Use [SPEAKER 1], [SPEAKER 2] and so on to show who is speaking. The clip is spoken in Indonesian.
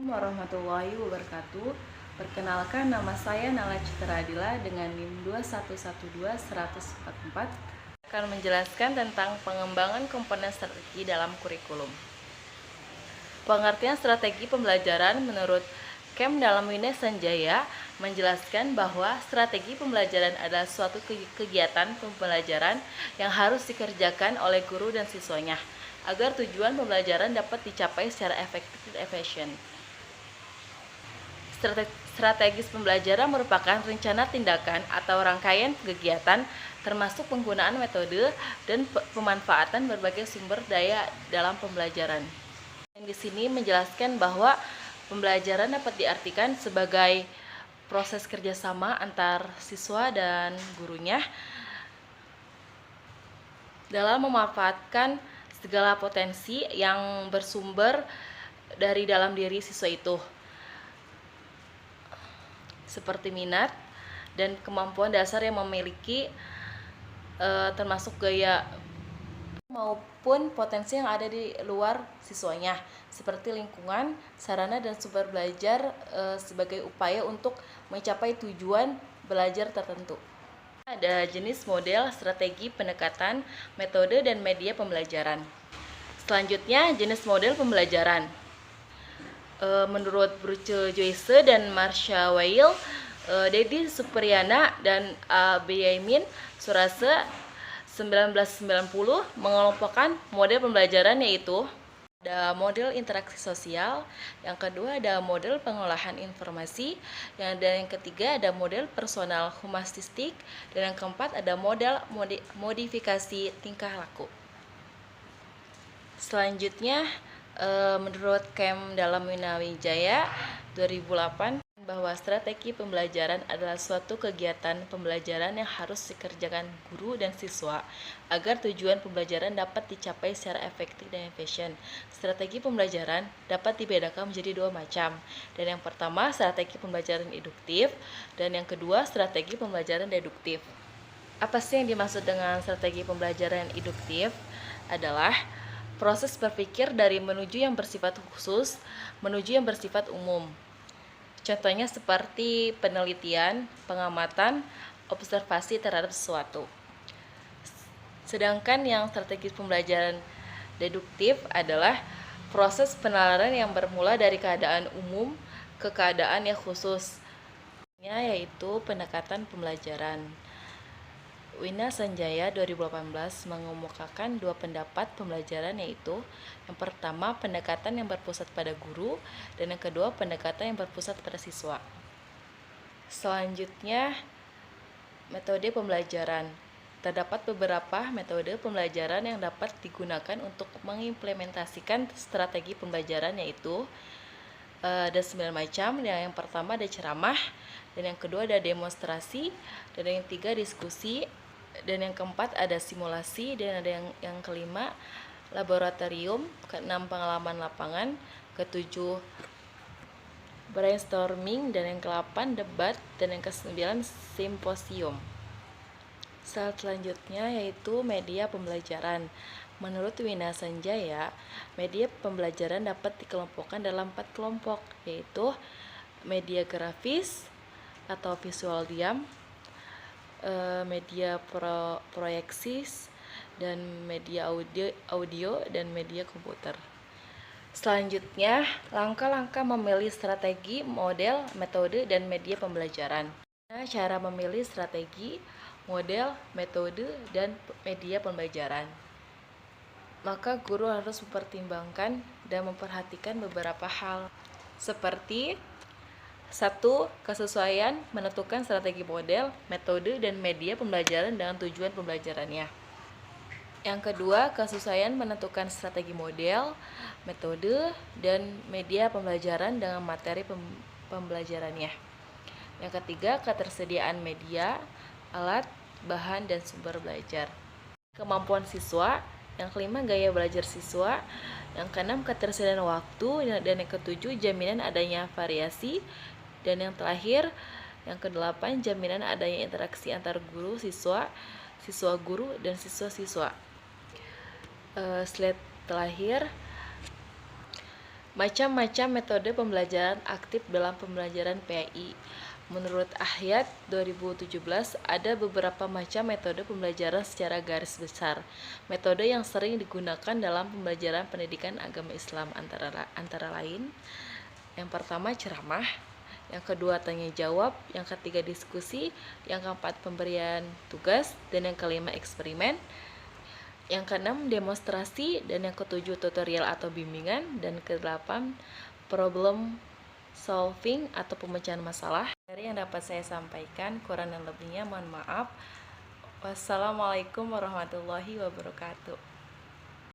[SPEAKER 1] Warahmatullahi wabarakatuh. Perkenalkan, nama saya Nala Citra Adila dengan NIM 2112144 akan menjelaskan tentang pengembangan komponen strategi dalam kurikulum. Pengertian strategi pembelajaran menurut Kem dalam Wina Sanjaya menjelaskan bahwa strategi pembelajaran adalah suatu kegiatan pembelajaran yang harus dikerjakan oleh guru dan siswanya agar tujuan pembelajaran dapat dicapai secara efektif dan efisien. Strategis pembelajaran merupakan rencana tindakan atau rangkaian kegiatan termasuk penggunaan metode dan pemanfaatan berbagai sumber daya dalam pembelajaran. Yang di sini menjelaskan bahwa pembelajaran dapat diartikan sebagai proses kerjasama antar siswa dan gurunya dalam memanfaatkan segala potensi yang bersumber dari dalam diri siswa itu, seperti minat dan kemampuan dasar yang memiliki termasuk gaya maupun potensi yang ada di luar siswanya, seperti lingkungan, sarana dan sumber belajar sebagai upaya untuk mencapai tujuan belajar tertentu. Ada jenis model, strategi, pendekatan, metode, dan media pembelajaran. Selanjutnya, jenis model pembelajaran. Menurut Bruce Joyce dan Marsha Weil, Dedi Supriyana dan Benyamin Surase 1990 mengelompokkan model pembelajaran yaitu ada model interaksi sosial, yang kedua ada model pengolahan informasi, dan yang ketiga ada model personal humanistik, dan yang keempat ada model modifikasi tingkah laku. Selanjutnya, menurut Kem dalam Winawijaya 2008 bahwa strategi pembelajaran adalah suatu kegiatan pembelajaran yang harus dikerjakan guru dan siswa agar tujuan pembelajaran dapat dicapai secara efektif dan efisien. Strategi pembelajaran dapat dibedakan menjadi dua macam, dan yang pertama strategi pembelajaran induktif, dan yang kedua strategi pembelajaran deduktif. Apa sih yang dimaksud dengan strategi pembelajaran induktif? Adalah proses berpikir dari menuju yang bersifat khusus menuju yang bersifat umum. Contohnya seperti penelitian, pengamatan, observasi terhadap sesuatu. Sedangkan yang strategis pembelajaran deduktif adalah proses penalaran yang bermula dari keadaan umum ke keadaan yang khusus, yaitu pendekatan pembelajaran. Wina Sanjaya 2018 mengemukakan dua pendapat pembelajaran, yaitu yang pertama pendekatan yang berpusat pada guru, dan yang kedua pendekatan yang berpusat pada siswa. Selanjutnya, metode pembelajaran. Terdapat beberapa metode pembelajaran yang dapat digunakan untuk mengimplementasikan strategi pembelajaran, yaitu ada 9 macam. Yang pertama ada ceramah, dan yang kedua ada demonstrasi, dan yang ketiga diskusi, dan yang keempat ada simulasi, dan ada yang kelima laboratorium, keenam pengalaman lapangan, ketujuh brainstorming, dan yang ke-8 debat, dan yang ke-9 simposium. Selanjutnya yaitu media pembelajaran. Menurut Wina Sanjaya, media pembelajaran dapat dikelompokkan dalam 4 kelompok, yaitu media grafis atau visual diam, media proyeksis, dan media audio, dan media komputer. Selanjutnya, langkah-langkah memilih strategi, model, metode, dan media pembelajaran. Nah, cara memilih strategi, model, metode, dan media pembelajaran. Maka guru harus mempertimbangkan dan memperhatikan beberapa hal, seperti 1. Kesesuaian menentukan strategi, model, metode, dan media pembelajaran dengan tujuan pembelajarannya. Yang kedua, kesesuaian menentukan strategi, model, metode, dan media pembelajaran dengan materi pembelajarannya. Yang ketiga, ketersediaan media, alat, bahan, dan sumber belajar. Kemampuan siswa. Yang kelima, gaya belajar siswa. Yang keenam, ketersediaan waktu, dan yang ketujuh, jaminan adanya variasi, dan yang terakhir, yang kedelapan, jaminan adanya interaksi antar guru, siswa, siswa guru, dan siswa-siswa. Slide terakhir, Macam-macam metode pembelajaran aktif dalam pembelajaran PAI. Menurut Ahyat 2017, ada beberapa macam metode pembelajaran secara garis besar. Metode yang sering digunakan dalam pembelajaran pendidikan agama Islam antara lain, yang pertama ceramah, yang kedua tanya jawab, yang ketiga diskusi, yang keempat pemberian tugas, dan yang kelima eksperimen, yang keenam demonstrasi, dan yang ketujuh tutorial atau bimbingan, dan kedelapan problem solving atau pemecahan masalah. Dari yang dapat saya sampaikan, kurang dan lebihnya mohon maaf. Wassalamualaikum warahmatullahi wabarakatuh.